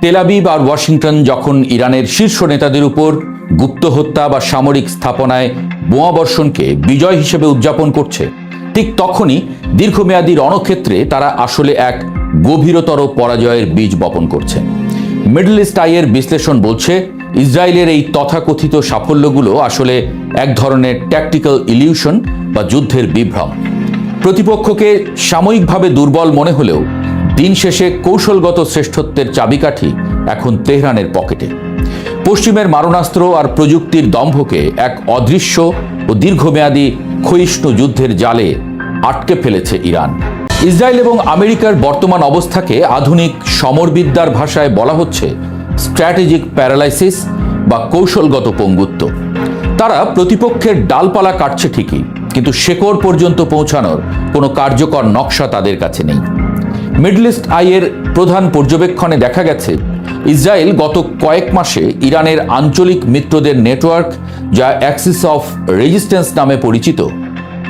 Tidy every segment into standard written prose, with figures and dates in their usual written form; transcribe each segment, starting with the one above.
Tel Aviv আর Washington যখন ইরানের শীর্ষ নেতাদের উপর গুপ্ত হত্যা বা সামরিক স্থাপনায় বোমাবর্ষণকে বিজয় হিসেবে উদযাপন করছে, ঠিক তখনই দীর্ঘমেয়াদী রণক্ষেত্রে তারা আসলে এক গভীরতর পরাজয়ের বীজ বপন করছে। মিডল ইস্ট আইয়ের বিশ্লেষণ বলছে, ইসরায়েলের এই তথাকথিত সাফল্যগুলো আসলে এক ধরনের ট্যাকটিক্যাল ইলিউশন বা যুদ্ধের বিভ্রম। প্রতিপক্ষকে সাময়িকভাবে দুর্বল মনে হলেও দিন শেষে কৌশলগত শ্রেষ্ঠত্বের চাবিকাঠি এখন তেহরানের পকেটে। পশ্চিমের মারণাস্ত্র আর প্রযুক্তির দম্ভকে এক অদৃশ্য ও দীর্ঘমেয়াদী ক্ষয়িষ্ণু যুদ্ধের জালে আটকে ফেলেছে ইরান। ইসরায়েল এবং আমেরিকার বর্তমান অবস্থাকে আধুনিক সমরবিদ্যার ভাষায় বলা হচ্ছে স্ট্র্যাটেজিক প্যারালাইসিস বা কৌশলগত পঙ্গুত্ব। তারা প্রতিপক্ষের ডালপালা কাটছে ঠিকই, কিন্তু শেকড় পর্যন্ত পৌঁছানোর কোনো কার্যকর নকশা তাদের কাছে নেই। মিডল ইস্ট আইয়ের প্রধান পর্যবেক্ষণে দেখা গেছে, ইসরায়েল গত কয়েক মাসে ইরানের আঞ্চলিক মিত্রদের নেটওয়ার্ক, যা অ্যাক্সিস অফ রেজিস্ট্যান্স নামে পরিচিত,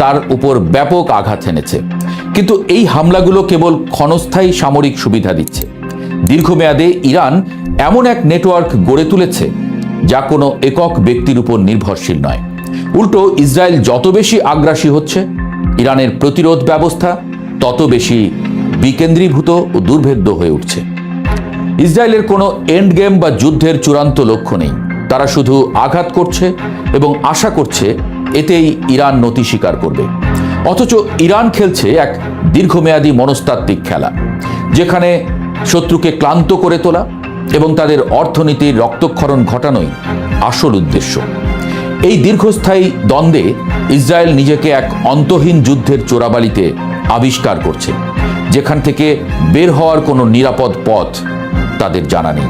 তার উপর ব্যাপক আঘাত এনেছে। কিন্তু এই হামলাগুলো কেবল ক্ষণস্থায়ী সামরিক সুবিধা দিচ্ছে। দীর্ঘমেয়াদে ইরান এমন এক নেটওয়ার্ক গড়ে তুলেছে যা কোনো একক ব্যক্তির উপর নির্ভরশীল নয়। উল্টো ইসরায়েল যত বেশি আগ্রাসী হচ্ছে, ইরানের প্রতিরোধ ব্যবস্থা তত বেশি বিকেন্দ্রীভূত ও দুর্ভেদ্য হয়ে উঠছে। ইসরায়েলের কোনো এন্ড গেম বা যুদ্ধের চূড়ান্ত লক্ষ্য নেই। তারা শুধু আঘাত করছে এবং আশা করছে এতেই ইরান নতি স্বীকার করবে। অথচ ইরান খেলছে এক দীর্ঘমেয়াদী মনস্তাত্ত্বিক খেলা, যেখানে শত্রুকে ক্লান্ত করে তোলা এবং তাদের অর্থনীতির রক্তক্ষরণ ঘটানোই আসল উদ্দেশ্য। এই দীর্ঘস্থায়ী দ্বন্দ্বে ইসরায়েল নিজেকে এক অন্তহীন যুদ্ধের চোরাবালিতে আবিষ্কার করছে, যেখান থেকে বের হওয়ার কোনো নিরাপদ পথ তাদের জানা নেই।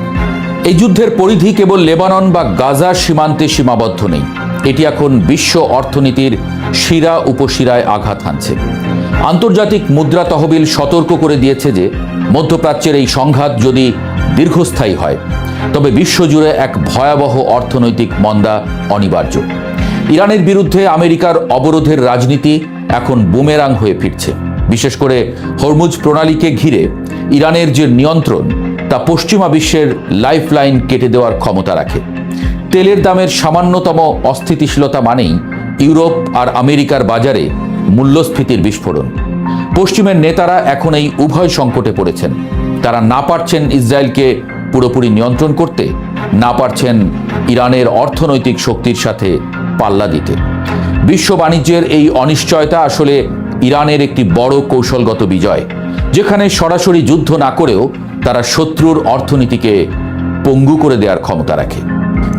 এই যুদ্ধের পরিধি কেবল লেবানন বা গাজা সীমান্তে সীমাবদ্ধ নেই, এটি এখন বিশ্ব অর্থনীতির শিরা উপশিরায় আঘাত হানছে। আন্তর্জাতিক মুদ্রা তহবিল সতর্ক করে দিয়েছে যে মধ্যপ্রাচ্যের এই সংঘাত যদি দীর্ঘস্থায়ী হয়, তবে বিশ্বজুড়ে এক ভয়াবহ অর্থনৈতিক মন্দা অনিবার্য। ইরানের বিরুদ্ধে আমেরিকার অবরোধের রাজনীতি এখন বুমেরাং হয়ে ফিরছে। বিশেষ করে হরমুজ প্রণালীকে ঘিরে ইরানের যে নিয়ন্ত্রণ, তা পশ্চিমা বিশ্বের লাইফলাইন কেটে দেওয়ার ক্ষমতা রাখে। তেলের দামের সামান্যতম অস্থিতিশীলতা মানেই ইউরোপ আর আমেরিকার বাজারে মূল্যস্ফীতির বিস্ফোরণ। পশ্চিমের নেতারা এখন এই উভয় সংকটে পড়েছেন। তারা না পারছেন ইসরায়েলকে পুরোপুরি নিয়ন্ত্রণ করতে, না পারছেন ইরানের অর্থনৈতিক শক্তির সাথে পাল্লা দিতে। বিশ্ব বাণিজ্যের এই অনিশ্চয়তা আসলে ইরানের একটি বড় কৌশলগত বিজয়, যেখানে সরাসরি যুদ্ধ না করেও তারা শত্রুর অর্থনীতিকে পঙ্গু করে দেওয়ার ক্ষমতা রাখে।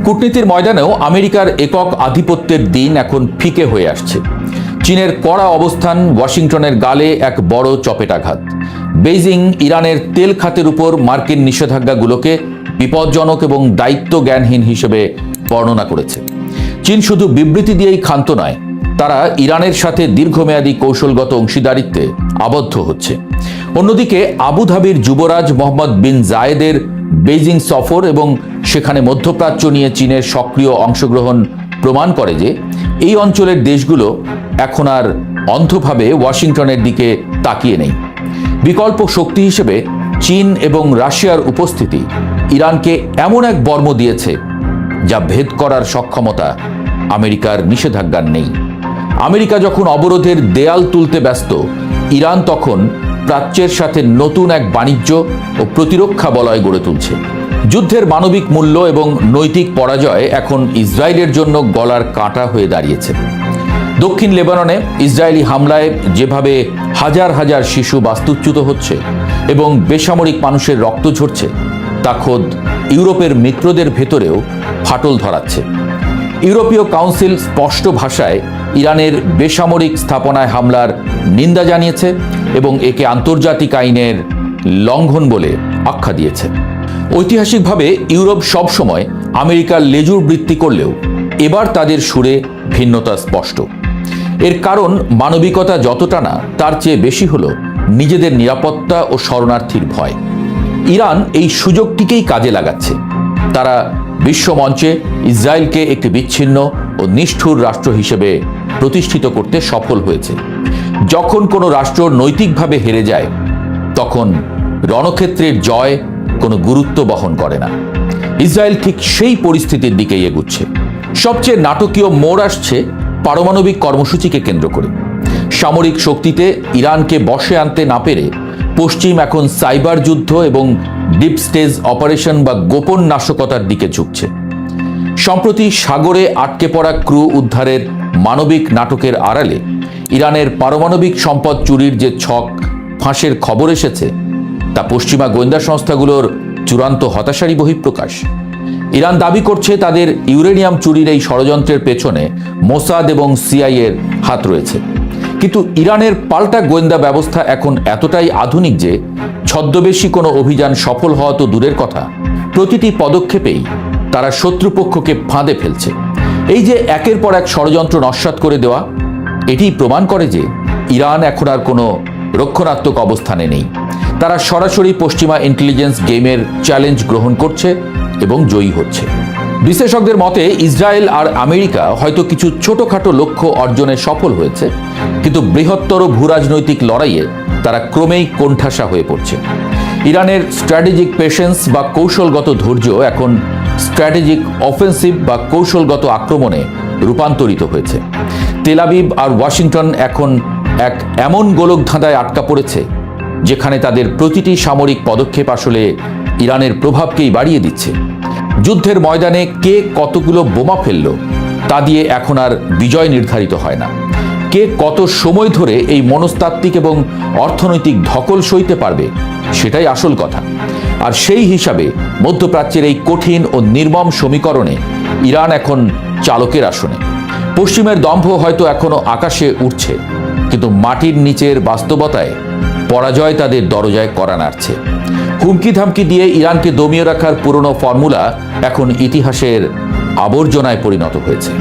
কূটনীতির ময়দানেও আমেরিকার একক আধিপত্যের দিন এখন ফিকে হয়ে আসছে। চীনের কড়া অবস্থান ওয়াশিংটনের গালে এক বড় চপেটাঘাত। বেইজিং ইরানের তেল খাতের উপর মার্কিন নিষেধাজ্ঞাগুলোকে বিপজ্জনক এবং দায়িত্ব জ্ঞানহীন হিসেবে বর্ণনা করেছে। চীন শুধু বিবৃতি দিয়েই ক্ষান্ত নয়, তারা ইরানের সাথে দীর্ঘমেয়াদী কৌশলগত অংশীদারিত্বে আবদ্ধ হচ্ছে। অন্যদিকে আবুধাবির যুবরাজ মোহাম্মদ বিন জায়েদের বেইজিং সফর এবং সেখানে মধ্যপ্রাচ্য নিয়ে চীনের সক্রিয় অংশগ্রহণ প্রমাণ করে যে এই অঞ্চলের দেশগুলো এখন আর অন্ধভাবে ওয়াশিংটনের দিকে তাকিয়ে নেই। বিকল্প শক্তি হিসেবে চীন এবং রাশিয়ার উপস্থিতি ইরানকে এমন এক বর্ম দিয়েছে যা ভেদ করার সক্ষমতা আমেরিকার নিষেধাজ্ঞার নেই। আমেরিকা যখন অবরোধের দেয়াল তুলতে ব্যস্ত, ইরান তখন প্রাচ্যের সাথে নতুন এক বাণিজ্য ও প্রতিরক্ষা বলয় গড়ে তুলছে। যুদ্ধের মানবিক মূল্য এবং নৈতিক পরাজয় এখন ইসরায়েলের জন্য গলার কাঁটা হয়ে দাঁড়িয়েছে। দক্ষিণ লেবাননে ইসরায়েলি হামলায় যেভাবে হাজার হাজার শিশু বাস্তুচ্যুত হচ্ছে এবং বেসামরিক মানুষের রক্ত ঝরছে, তা খোদ ইউরোপের মিত্রদের ভেতরেও ফাটল ধরাচ্ছে। ইউরোপীয় কাউন্সিল স্পষ্ট ভাষায় ইরানের বেসামরিক স্থাপনায় হামলার নিন্দা জানিয়েছে এবং একে আন্তর্জাতিক আইনের লঙ্ঘন বলে আখ্যা দিয়েছে। ঐতিহাসিকভাবে ইউরোপ সবসময় আমেরিকার লেজুর বৃত্তি করলেও এবার তাদের সুরে ভিন্নতা স্পষ্ট। এর কারণ মানবিকতা যতটা না, তার চেয়ে বেশি হলো নিজেদের নিরাপত্তা ও শরণার্থীর ভয়। ইরান এই সুযোগটিকেই কাজে লাগাচ্ছে। তারা বিশ্বমঞ্চে ইসরায়েলকে একটি বিচ্ছিন্ন ও নিষ্ঠুর রাষ্ট্র হিসেবে প্রতিষ্ঠিত করতে সফল হয়েছে। যখন কোনো রাষ্ট্র নৈতিকভাবে হেরে যায়, তখন রণক্ষেত্রের জয় কোনো গুরুত্ব বহন করে না। ইসরায়েল ঠিক সেই পরিস্থিতির দিকেই এগুচ্ছে। সবচেয়ে নাটকীয় মোড় আসছে পারমাণবিক কর্মসূচিকে কেন্দ্র করে। সামরিক শক্তিতে ইরানকে বশে আনতে না পেরে পশ্চিম এখন সাইবার যুদ্ধ এবং ডিপ স্টেজ অপারেশন বা গোপন নাশকতার দিকে ঝুঁকছে। সম্প্রতি সাগরে আটকে পড়া ক্রু উদ্ধারের মানবিক নাটকের আড়ালে ইরানের পারমাণবিক সম্পদ চুরির যে ছক ফাঁসের খবর এসেছে, তা পশ্চিমা গোয়েন্দা সংস্থাগুলোর চূড়ান্ত হতাশারই বহিঃপ্রকাশ। ইরান দাবি করছে তাদের ইউরেনিয়াম চুরির এই ষড়যন্ত্রের পেছনে মোসাদ এবং সিআইএর হাত রয়েছে। কিন্তু ইরানের পাল্টা গোয়েন্দা ব্যবস্থা এখন এতটাই আধুনিক যে ছদ্মবেশী কোনো অভিযান সফল হওয়া তো দূরের কথা, প্রতিটি পদক্ষেপেই তারা শত্রুপক্ষকে ফাঁদে ফেলছে। এই যে একের পর এক ষড়যন্ত্র নস্যাৎ করে দেওয়া, এটি প্রমাণ করে যে ইরান এখন আর কোনো রক্ষণাত্মক অবস্থানে নেই। তারা সরাসরি পশ্চিমা ইন্টেলিজেন্স গেমের চ্যালেঞ্জ গ্রহণ করছে এবং জয়ী হচ্ছে। বিশ্লেষকদের মতে ইসরায়েল আর আমেরিকা হয়তো কিছু ছোটখাটো লক্ষ্য অর্জনে সফল হয়েছে, কিন্তু বৃহত্তর ভূরাজনৈতিক লড়াইয়ে তারা ক্রমেই কোণঠাসা হয়ে পড়ছে। ইরানের স্ট্র্যাটেজিক পেশেন্স বা কৌশলগত ধৈর্য এখন স্ট্র্যাটেজিক অফেন্সিভ বা কৌশলগত আক্রমণে রূপান্তরিত হয়েছে। তেল আবিব আর ওয়াশিংটন এখন এক এমন গোলকধাঁধায় আটকা পড়েছে যেখানে তাদের প্রতিটি সামরিক পদক্ষেপ আসলে ইরানের প্রভাবকেই বাড়িয়ে দিচ্ছে। যুদ্ধের ময়দানে কে কতগুলো বোমা ফেলল তা দিয়ে এখন আর বিজয় নির্ধারিত হয় না, কে কত সময় ধরে এই মনস্তাত্ত্বিক এবং অর্থনৈতিক ধকল সইতে পারবে সেটাই আসল কথা। আর সেই হিসাবে মধ্যপ্রাচ্যের এই কঠিন ও নির্মম সমীকরণে ইরান এখন চালকের আসনে। পশ্চিমের দম্ভ হয়তো এখনো আকাশে উঠছে, কিন্তু মাটির নিচের বাস্তবতায় পরাজয় তাদের দরজায় কড়া নাড়ছে। হুমকি ধামকি দিয়ে ইরানকে দমিয়ে রাখার পুরনো ফর্মুলা এখন ইতিহাসের আবর্জনায় পরিণত হয়েছে।